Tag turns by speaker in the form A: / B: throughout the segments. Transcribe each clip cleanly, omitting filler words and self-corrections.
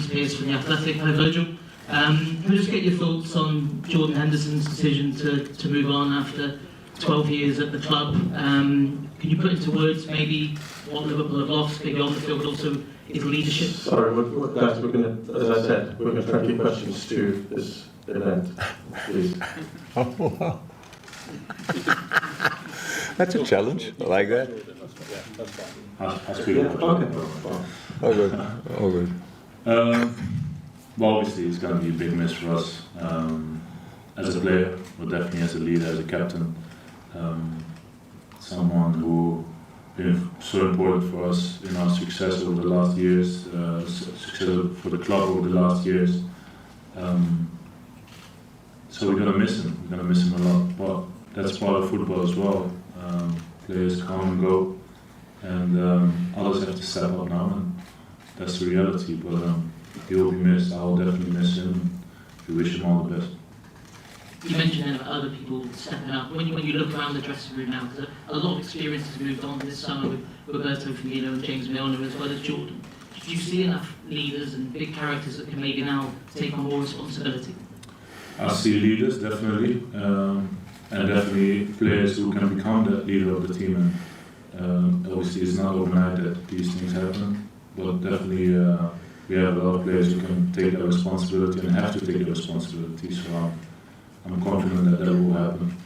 A: Pierce from The Athletic. Hi Virgil. Can I just get your thoughts on Jordan Henderson's decision to move on after 12 years at the club? Can you put into words maybe what Liverpool have lost, maybe on the field, but also his leadership?
B: Sorry, guys, we're going to, as I said, we're going to try to keep questions to this event, please.
C: Oh, wow. That's a challenge. I like that.
D: I'll speak.
B: Okay.
C: Oh, good. Oh, good.
D: Well, obviously, it's going to be a big miss for us as a player, but definitely as a leader, as a captain. Someone who been so important for us in our success over the last years, success for the club over the last years. So we're going to miss him. We're going to miss him a lot, but that's part of football as well. Players come and go, and others have to step up now, and that's the reality. But he will be missed. I will definitely miss him. We wish him all the best.
A: You mentioned about other people stepping up. When you look around the dressing room now, because a lot of experience has moved on this summer with Roberto Firmino and James Milner as well as Jordan. Do you see enough leaders and big characters that can maybe now take on more responsibility?
D: I see leaders, definitely, and definitely players who can become the leader of the team. And obviously, it's not overnight that these things happen, but definitely we have a lot of players who can take that responsibility and have to take the responsibility. So I'm confident that that will happen.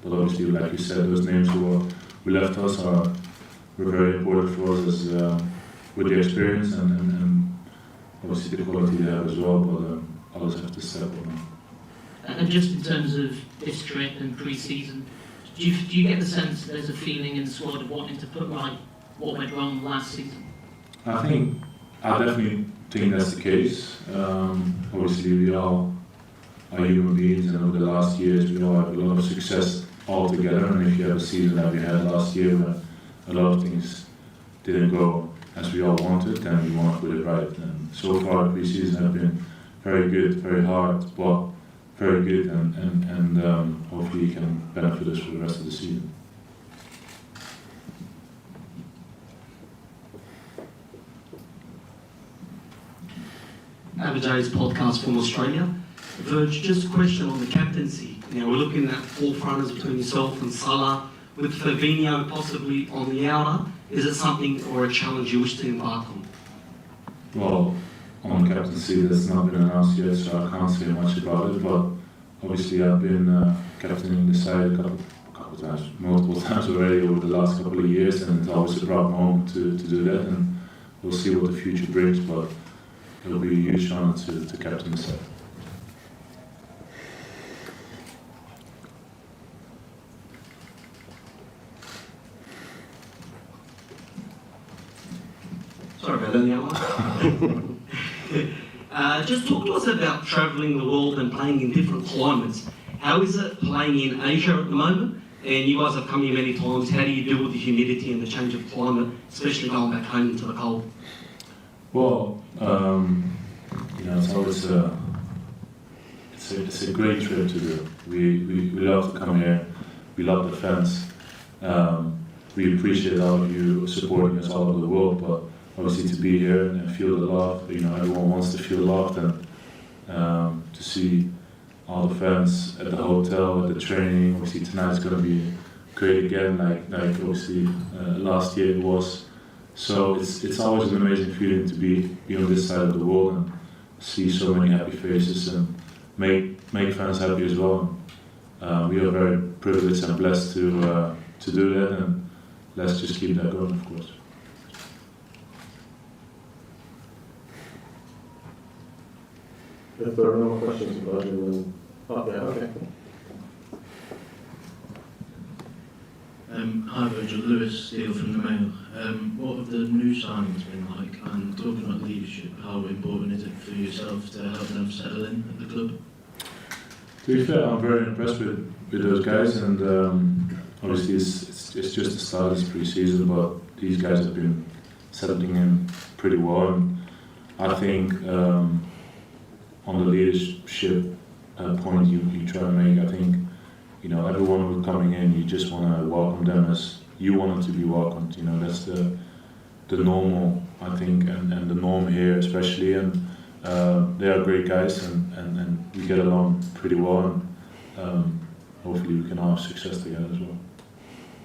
D: But obviously, like you said, those names who left us were very important for us as, with the experience and obviously the quality they have as well. But others have to step up now.
A: And just in terms of this trip and pre-season, do you get the sense there's a feeling in the squad of wanting to put right what went wrong last season?
D: I definitely think that's the case. Obviously, we all are human beings, and over the last years, we all have a lot of success all together. And if you have a season that we had last year, where a lot of things didn't go as we all wanted, then we want to put it right. And so far, the pre-season have been very good, very hard, but very good, and hopefully he can benefit us for the rest of the season.
E: Abijay's podcast from Australia. Virg, just a question on the captaincy. Now we're looking at four fronters between yourself and Salah, with Fabinho possibly on the outer. Is it something or a challenge you wish to embark on?
D: Well, on captaincy, that's not been announced yet, so I can't say much about it. But obviously, I've been captaining the side a couple times, multiple times already over the last couple of years, and it's always a proud moment to do that. And we'll see what the future brings, but it'll be a huge honor to captain the side.
E: Sorry about that, just talk to us about travelling the world and playing in different climates. How is it playing in Asia at the moment? And you guys have come here many times. How do you deal with the humidity and the change of climate, especially going back home into the cold?
D: Well, it's always it's a great trip to do. We love to come here. We love the fans. We appreciate all of you supporting us all over the world, but obviously to be here and feel the love, everyone wants to feel loved, and to see all the fans at the hotel, at the training. Obviously tonight's going to be great again, like obviously last year it was. So it's always an amazing feeling to be on this side of the world and see so many happy faces and make fans happy as well. We are very privileged and blessed to do that, and let's just keep that going, of course.
B: If there are no more questions about it, then... Oh, yeah, okay.
F: Hi Virgil, Lewis Steele from the Mail. What have the new signings been like? And talking about leadership, how important is it for yourself to help them settle in at the club?
D: To be fair, I'm very impressed with those guys, and obviously it's just the start of this pre-season, but these guys have been settling in pretty well, and I think on the leadership point you try to make, I think everyone who's coming in, you just want to welcome them as you want them to be welcomed. That's the normal I think, and the norm here especially, and they are great guys, and we get along pretty well, and hopefully we can have success together as well.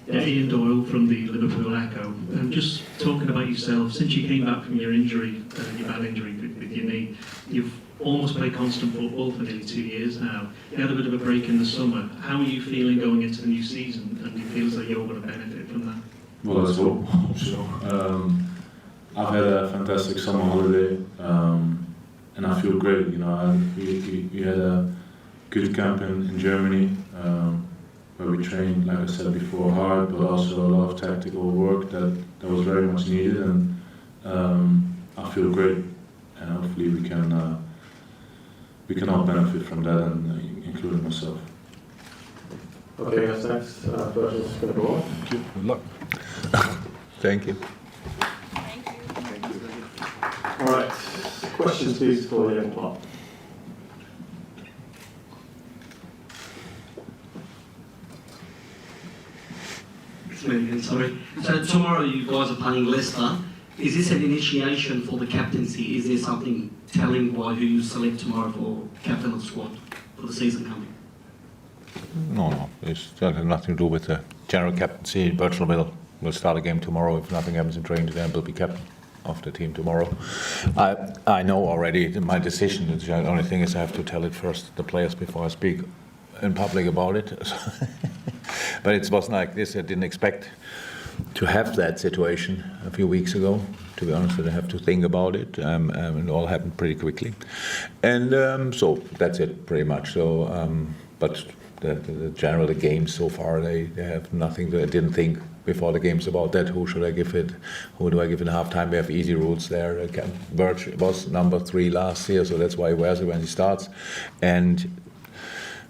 F: Yeah, Ian Doyle from the Liverpool Echo. Just talking about yourself, since you came back from your injury, your bad injury with your knee, you've almost played constant football for nearly 2 years now. You had a bit of a break in the summer. How are you feeling going into the new season? And do you feel as though you're going to benefit from that?
D: Well, let's hope so. I've had a fantastic summer holiday, and I feel great. You know, we had a good camp in Germany, where we trained, like I said before, hard, but also a lot of tactical work that was very much needed, and I feel great, and hopefully we can all benefit from that, and including myself.
B: Okay, guys, next. Virgil's going to go on.
C: Good luck. Thank you.
B: All right. Questions, please, for Jurgen Klopp.
E: Sorry. So tomorrow you guys are playing Leicester. Is this an initiation for the captaincy? Is there something telling by who you select tomorrow for captain of the squad for the season coming?
C: No. That has nothing to do with the general captaincy. Virgil will start a game tomorrow. If nothing happens in training today, will be captain of the team tomorrow. I know already my decision. The only thing is I have to tell it first to the players before I speak in public about it. But it wasn't like this. I didn't expect to have that situation a few weeks ago. To be honest, I have to think about it. It all happened pretty quickly, and so that's it pretty much. So, but the games so far, they have nothing. I didn't think before the games about that. Who should I give it? Who do I give in half time? We have easy rules there. Virgil was number 3 last year, so that's why he wears it when he starts, and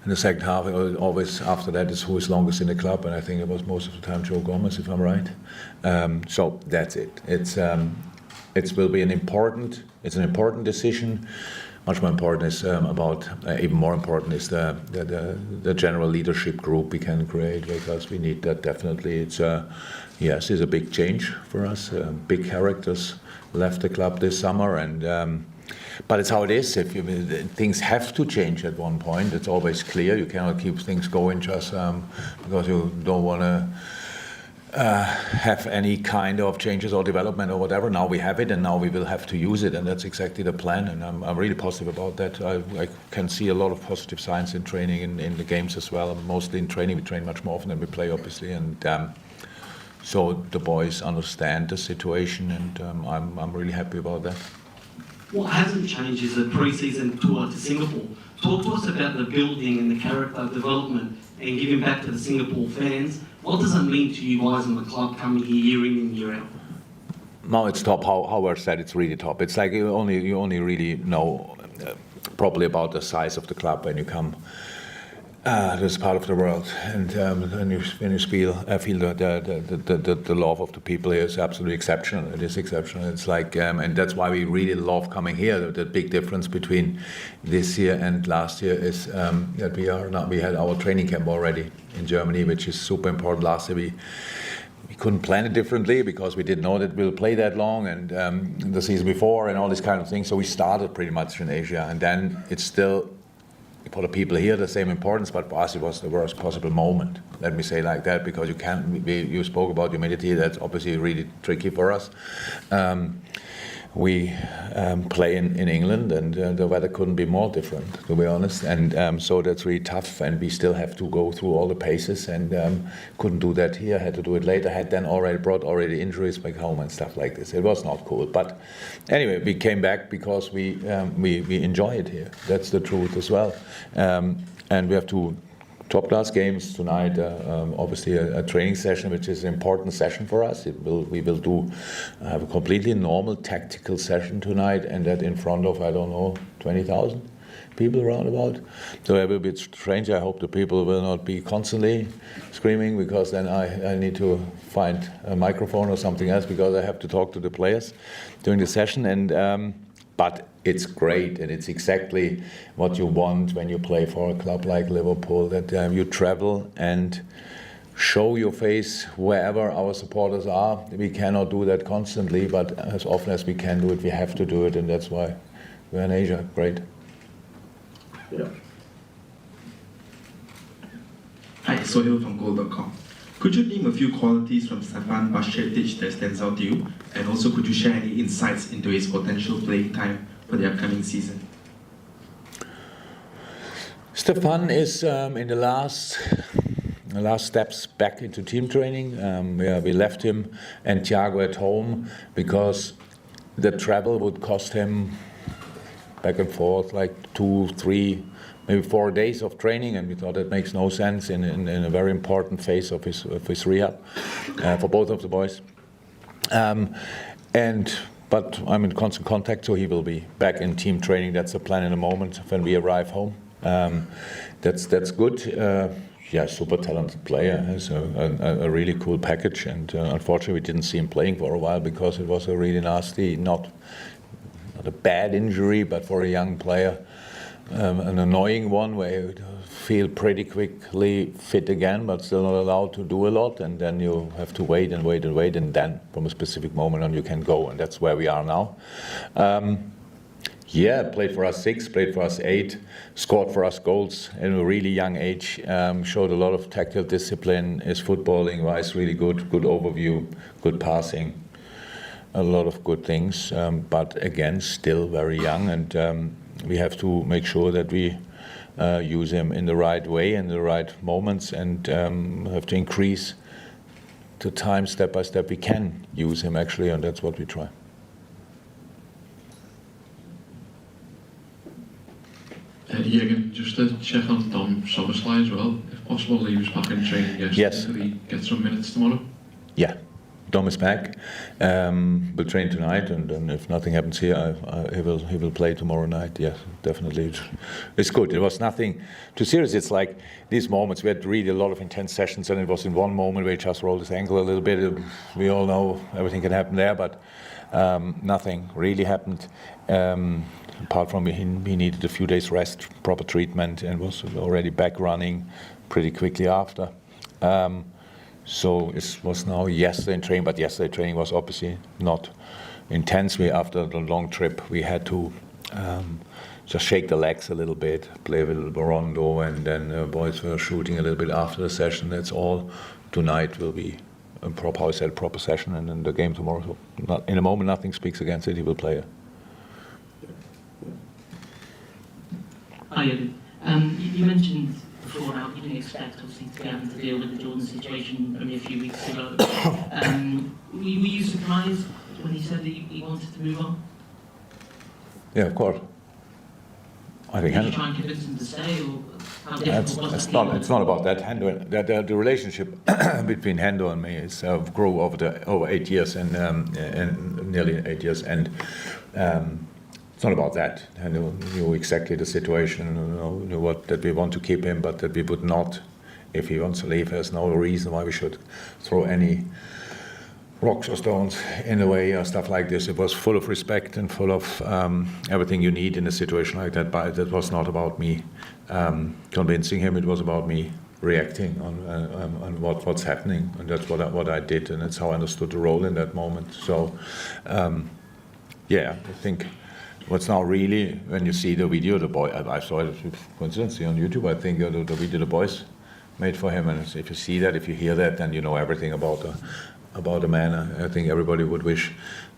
C: in the second half, always after that is who is longest in the club, and I think it was most of the time Joe Gomez, if I'm right. So that's it. It will be an important decision. Much more important is even more important is the general leadership group we can create, because we need that definitely. It's a big change for us. Big characters left the club this summer, and. But it's how it is. Things have to change at one point. It's always clear. You cannot keep things going just because you don't want to have any kind of changes or development or whatever. Now we have it, and now we will have to use it, and that's exactly the plan. And I'm really positive about that. I can see a lot of positive signs in training, in the games as well. Mostly in training, we train much more often than we play, obviously, and so the boys understand the situation, and I'm really happy about that.
E: What hasn't changed is the pre-season tour to Singapore. Talk to us about the building and the character development and giving back to the Singapore fans. What does it mean to you guys in the club coming here year in and year out?
C: No, it's top. How I said, it's really top. It's like you only really know probably about the size of the club when you come this part of the world, and when you feel the love of the people here is absolutely exceptional. It is exceptional. It's like, and that's why we really love coming here. The big difference between this year and last year is that we had our training camp already in Germany, which is super important. Last year we couldn't plan it differently because we didn't know that we'll play that long, and the season before and all these kind of things. So we started pretty much in Asia, and then it's still, for the people here, the same importance, but for us it was the worst possible moment. Let me say like that, because you spoke about humidity. That's obviously really tricky for us. We play in England, and the weather couldn't be more different, to be honest. And so that's really tough, and we still have to go through all the paces, and couldn't do that here. Had to do it later. Had then brought injuries back home and stuff like this. It was not cool. But anyway, we came back because we enjoy it here. That's the truth as well. And we have two top-class games tonight. Obviously, a training session, which is an important session for us. We will have a completely normal tactical session tonight, and that in front of 20,000 people around about. So it will be strange. I hope the people will not be constantly screaming, because then I need to find a microphone or something else, because I have to talk to the players during the session. And but it's great, and it's exactly what you want when you play for a club like Liverpool, that you travel and show your face wherever our supporters are. We cannot do that constantly, but as often as we can do it, we have to do it, and that's why we're in Asia. Great.
B: Yeah.
G: Hi, Sohail from Goal.com. Could you name a few qualities from Stefan Bajcetic that stands out to you? And also, could you share any insights into his potential playing time for the upcoming season?
C: Stefan is in the last steps back into team training. We left him and Thiago at home because the travel would cost him back and forth like 2, 3, maybe 4 days of training, and we thought it makes no sense in a very important phase of his rehab for both of the boys. But I'm in constant contact, so he will be back in team training. That's the plan in a moment when we arrive home. That's good. Super talented player. Has a really cool package, and unfortunately we didn't see him playing for a while because it was a really nasty, not a bad injury, but for a young player, an annoying one where you feel pretty quickly fit again, but still not allowed to do a lot, and then you have to wait, and then from a specific moment on you can go, and that's where we are now. Played for us 6, played for us 8, scored for us goals in a really young age, showed a lot of tactical discipline, is footballing wise really good overview, good passing, a lot of good things, but again, still very young, and we have to make sure that we use him in the right way, in the right moments, and have to increase the time step by step we can use him actually, and that's what we try.
H: Jurgen, just to check on Tom Szoboszlai as well, if possible. He was back in training yesterday.
C: Yes.
H: Will he get some minutes tomorrow?
C: Yeah, Tom is back. We'll train tonight, and then if nothing happens here, he will play tomorrow night. Yes, definitely. It's good. It was nothing too serious. It's like these moments. We had really a lot of intense sessions, and it was in one moment where he just rolled his ankle a little bit. We all know everything can happen there, but nothing really happened. Apart from he needed a few days rest, proper treatment, and was already back running pretty quickly after. So it was now yesterday in training, but yesterday training was obviously not intense. After the long trip, we had to just shake the legs a little bit, play a little rondo, and then the boys were shooting a little bit after the session. That's all. Tonight will be a proper session, and then the game tomorrow. So in a moment, nothing speaks against it. He will play it.
A: Hi, Jurgen. You mentioned before how you didn't expect, obviously, to be having to deal with the Jordan situation only a few weeks ago. Were you surprised when he said that he wanted to move on?
C: Yeah, of course. I think.
A: Did you try and convince him to stay, or how difficult was that?
C: It's not about that. The relationship between Hendo and me is grew over 8 years and nearly 8 years, and it's not about that. I knew exactly the situation, knew that we want to keep him, but that we would not, if he wants to leave. There's no reason why we should throw any rocks or stones in the way or stuff like this. It was full of respect and full of everything you need in a situation like that. But that was not about me convincing him. It was about me reacting on what's happening, and that's what I did, and that's how I understood the role in that moment. So, I think. What's now really, when you see the video, the boy, I saw it coincidentally on YouTube, I think the video the boys made for him, and if you see that, if you hear that, then you know everything about a man. I think everybody would wish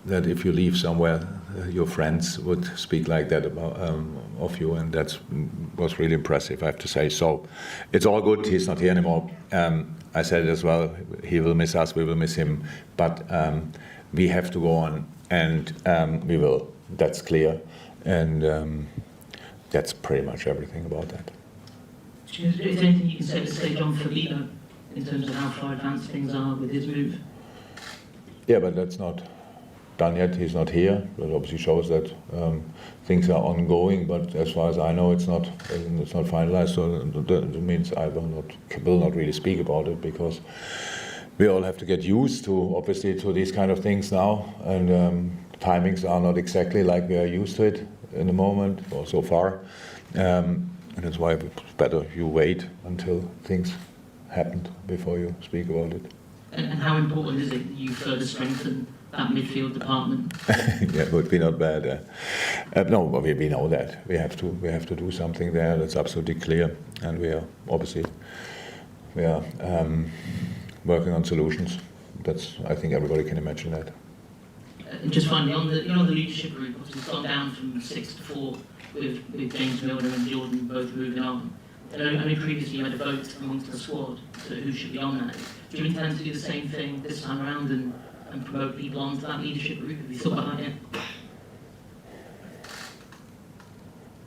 C: that if you leave somewhere, your friends would speak like that about of you, and that was really impressive, I have to say. So it's all good. He's not here anymore. I said it as well. He will miss us. We will miss him. But we have to go on, and we will. That's clear, and that's pretty much everything about that.
A: Is there anything you can say to stage on Fabinho in terms of how far advanced things are with his move?
C: Yeah, but that's not done yet. He's not here. That obviously shows that things are ongoing. But as far as I know, it's not finalized. So that means I will not really speak about it, because we all have to get used to, obviously, to these kind of things now, and timings are not exactly like we are used to it in the moment, or so far, and that's why it's better you wait until things happened before you speak about it.
A: And how important is it that you further strengthen that midfield department?
C: Yeah, it would be not bad. No, but we know that we have to do something there. That's absolutely clear, and we are obviously working on solutions. I think everybody can imagine that.
A: And just finally, on the leadership group, obviously it's gone down from 6 to 4 with James Milner and Jordan both moving on. I mean, previously you had a vote amongst the squad to who should be on that. Do you intend to do the same thing this time around and promote people onto that leadership group? Have you thought about it?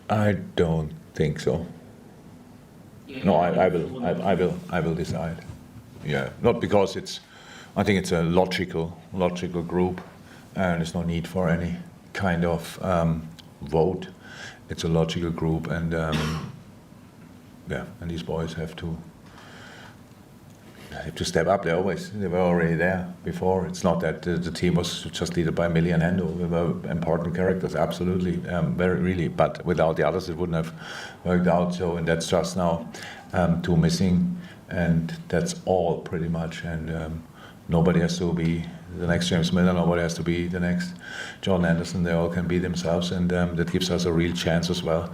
C: I don't think so.
A: Yeah,
C: No, I will decide. Yeah, not because I think it's a logical group, and there's no need for any kind of vote. It's a logical group, and and these boys have to step up. They were already there before. It's not that the team was just led by Millie and Hendo. We were important characters, absolutely, really. But without the others, it wouldn't have worked out. So, and that's just now 2 missing, and that's all pretty much. And nobody has to be the next James Milner. Nobody has to be the next John Anderson. They all can be themselves, and that gives us a real chance as well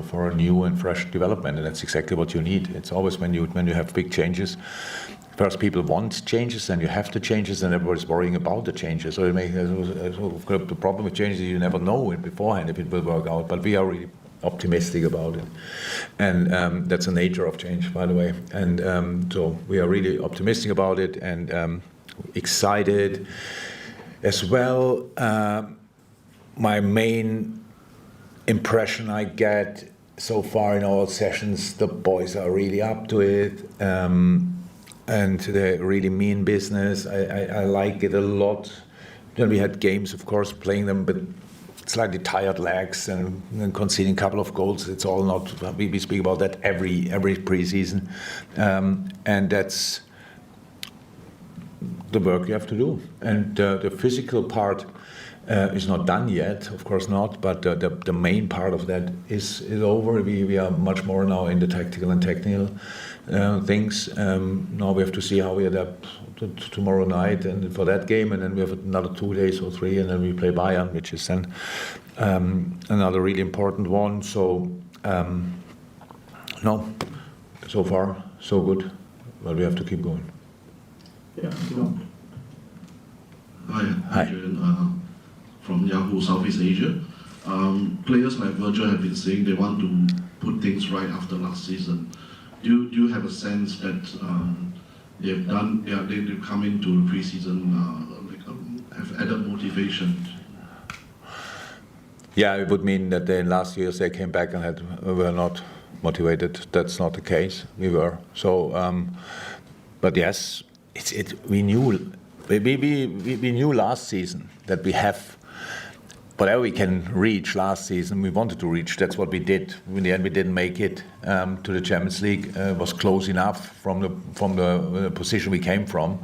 C: for a new and fresh development, and that's exactly what you need. It's always when you have big changes, first people want changes, and you have the changes, and everybody's worrying about the changes. So the problem with changes is you never know it beforehand if it will work out. But we are really optimistic about it, and that's the nature of change, by the way. And so we are really optimistic about it and excited as well. My main impression I get so far in all sessions, the boys are really up to it, and they really mean business. I like it a lot. Then we had games, of course, playing them, but slightly tired legs and conceding a couple of goals. It's all not. We speak about that every pre-season, and that's the work you have to do. And the physical part is not done yet, of course not, but the main part of that is over. We are much more now in the tactical and technical things. Now we have to see how we adapt to tomorrow night and for that game, and then we have another 2 days or 3, and then we play Bayern, which is then another really important one. So no, so far so good, but we have to keep going.
B: Yeah, you know.
I: Hi. Jurgen, from Yahoo Southeast Asia. Players like Virgil have been saying they want to put things right after last season. Do you have a sense that they've come into the pre-season have added motivation?
C: Yeah, it would mean that in last years they came back and were not motivated. That's not the case. We were. So, but yes, we knew last season that we have whatever we can reach last season, we wanted to reach. That's what we did. In the end, we didn't make it to the Champions League. It was close enough from the position we came from.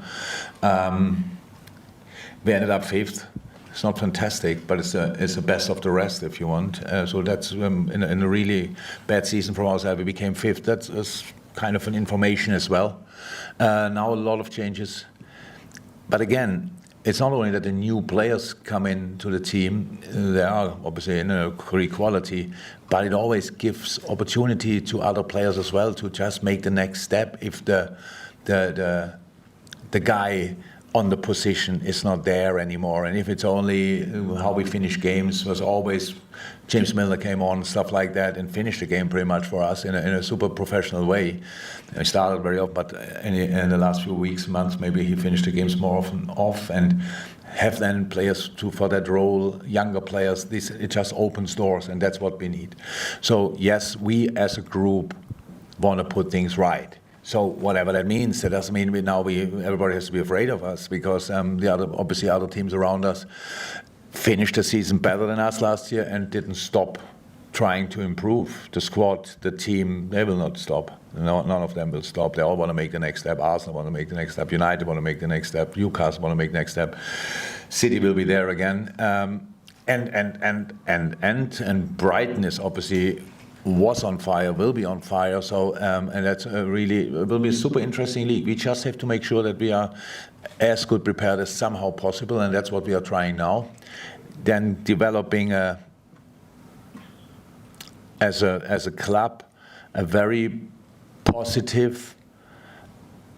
C: We ended up 5th. It's not fantastic, but it's the best of the rest, if you want. So that's in a really bad season from our side, we became 5th. That's kind of an information as well. Now a lot of changes. But again, it's not only that the new players come into the team, they are obviously in a great quality, but it always gives opportunity to other players as well to just make the next step if the guy on the position is not there anymore. And if it's only how we finish games, was always James Milner came on, stuff like that, and finished the game pretty much for us in a super professional way. He started very often, but in the last few weeks, months, maybe he finished the games more often off, and have then players for that role, younger players. It just opens doors, and that's what we need. So yes, we as a group want to put things right. So whatever that means, that doesn't mean everybody has to be afraid of us, because the other teams around us finished the season better than us last year and didn't stop trying to improve. The squad, the team, they will not stop. No, none of them will stop. They all want to make the next step. Arsenal want to make the next step. United want to make the next step. Newcastle want to make the next step. City will be there again. And Brighton is obviously was on fire, will be on fire. So, and that's really, it will be a super interesting league. We just have to make sure that we are as good prepared as somehow possible, and that's what we are trying now. Then developing as a club, a very positive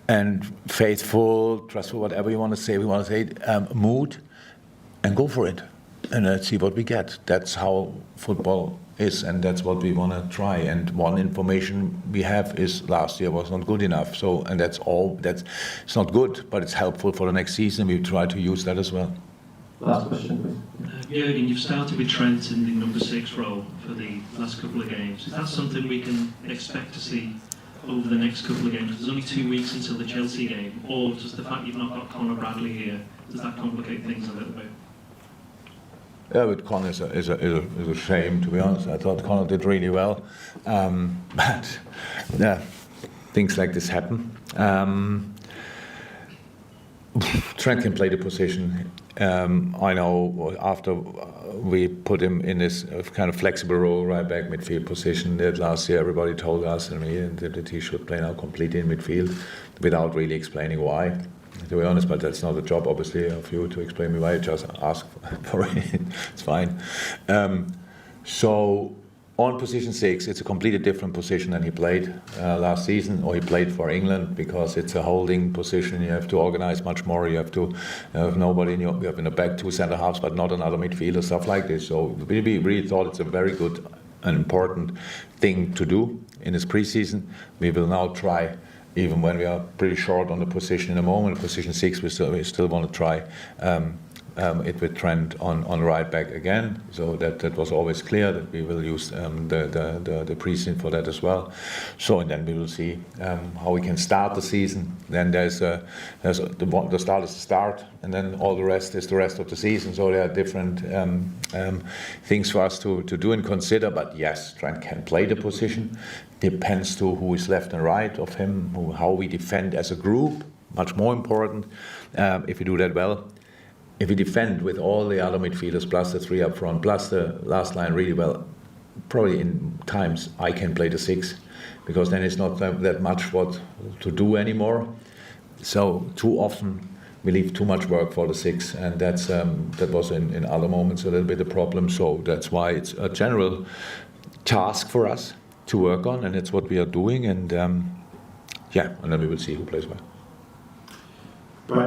C: and faithful, trustful, whatever you want to say, mood, and go for it. And let's see what we get. That's how football is, and that's what we want to try. And one information we have is last year was not good enough. So, and that's all. It's not good, but it's helpful for the next season. We try to use that as well.
B: Last question, please.
F: Jurgen, you've started with Trent in the number 6 role for the last couple of games. Is that something we can expect to see over the next couple of games? There's only 2 weeks until the Chelsea game, or does the fact you've not got Conor Bradley here, does that complicate things a little bit?
C: Yeah, but Conor is a shame, to be honest. I thought Conor did really well, but yeah, things like this happen. Trent can play the position. I know after we put him in this kind of flexible role, right back midfield position, that last year everybody told us that he should play now completely in midfield without really explaining why. To be honest, but that's not the job, obviously, of you to explain me why. Just ask for it. It's fine. So on position 6, it's a completely different position than he played last season, or he played for England, because it's a holding position. You have to organize much more. You have to have nobody in you have in the back 2 centre halves, but not another midfielder, stuff like this. So we really thought it's a very good and important thing to do in this preseason. We will now try. Even when we are pretty short on the position in a moment, position 6, we still want to try it with Trent on right back again. So that was always clear that we will use the preseason for that as well. So and then we will see how we can start the season. Then the start is the start, and then all the rest is the rest of the season. So there are different things for us to do and consider. But yes, Trent can play the position. Depends to who is left and right of him, how we defend as a group, much more important. If we do that well, if we defend with all the other midfielders, plus the 3 up front, plus the last line really well, probably in times I can play the 6, because then it's not that much what to do anymore. So too often we leave too much work for the 6, and that was in other moments a little bit a problem. So that's why it's a general task for us to work on, and it's what we are doing, and and then we will see who plays well.
B: Right.